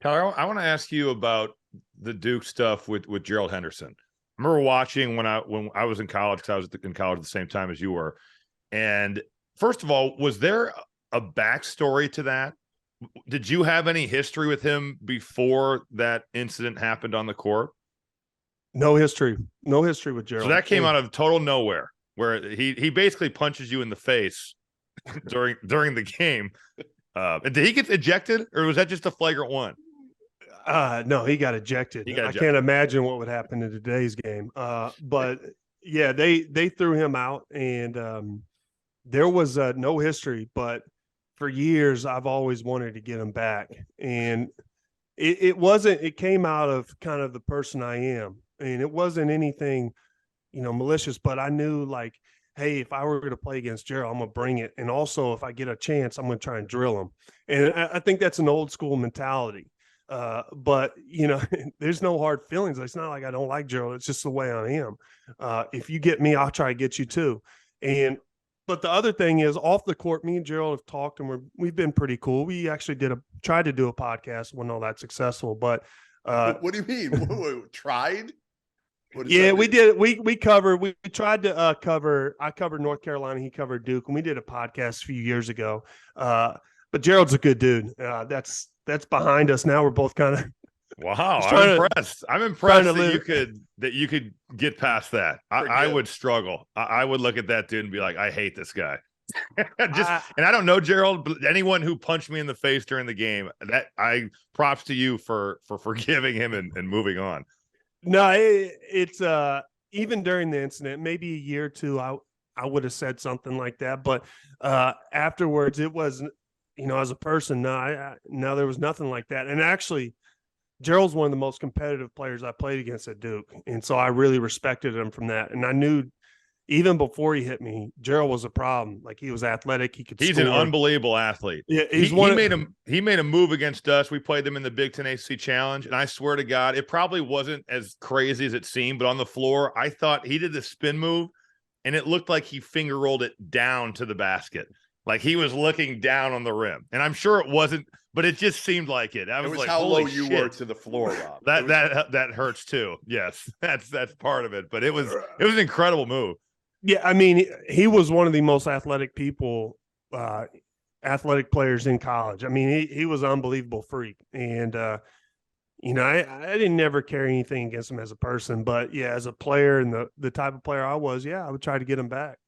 Tyler, I want to ask you about the Duke stuff with Gerald Henderson. I remember watching when I was in college, because I was in college at the same time as you were. And first of all, was there a backstory to that? Did you have any history with him before that incident happened on the court? No history with Gerald. So that came out of total nowhere, where he basically punches you in the face during the game. Did he get ejected, or was that just a flagrant one? No, he got ejected. I can't imagine what would happen in today's game. But yeah, they threw him out, and there was no history. But for years, I've always wanted to get him back, and it wasn't. It came out of kind of the person I am, and it wasn't anything, malicious. But I knew, like, hey, if I were to play against Gerald, I'm gonna bring it, and also if I get a chance, I'm gonna try and drill him. And I think that's an old school mentality. But there's no hard feelings. It's not like I don't like Gerald. It's just the way I am. If you get me, I'll try to get you too. But the other thing is, off the court, me and Gerald have talked, and we've been pretty cool. We actually tried to do a podcast, wasn't all that successful. But what do you mean? Tried? Yeah, we did. We covered. We tried to cover. I covered North Carolina. He covered Duke, and we did a podcast a few years ago. But Gerald's a good dude. That's behind us now. We're both kind of wow. I'm impressed. I'm impressed that you could get past that. I would struggle. I would look at that dude and be like, I hate this guy. And I don't know Gerald, but anyone who punched me in the face during the game, that I props to you for forgiving him and moving on. No, it's even during the incident, maybe a year or two, I would have said something like that. But afterwards, it was. As a person, no, there was nothing like that. And actually, Gerald's one of the most competitive players I played against at Duke. And so I really respected him from that. And I knew even before he hit me, Gerald was a problem. Like, he was athletic. He's score. An unbelievable athlete. Yeah, he made a move against us. We played them in the Big Ten ACC Challenge. And I swear to God, it probably wasn't as crazy as it seemed. But on the floor, I thought he did the spin move, and it looked like he finger rolled it down to the basket. Like, he was looking down on the rim, and I'm sure it wasn't, but it just seemed like it. It was like, how low you were to the floor, Rob. That hurts too. Yes, that's part of it. But it was an incredible move. Yeah, I mean, he was one of the most athletic players in college. I mean, he was an unbelievable freak, and I didn't never carry anything against him as a person, but yeah, as a player and the type of player I was, I would try to get him back.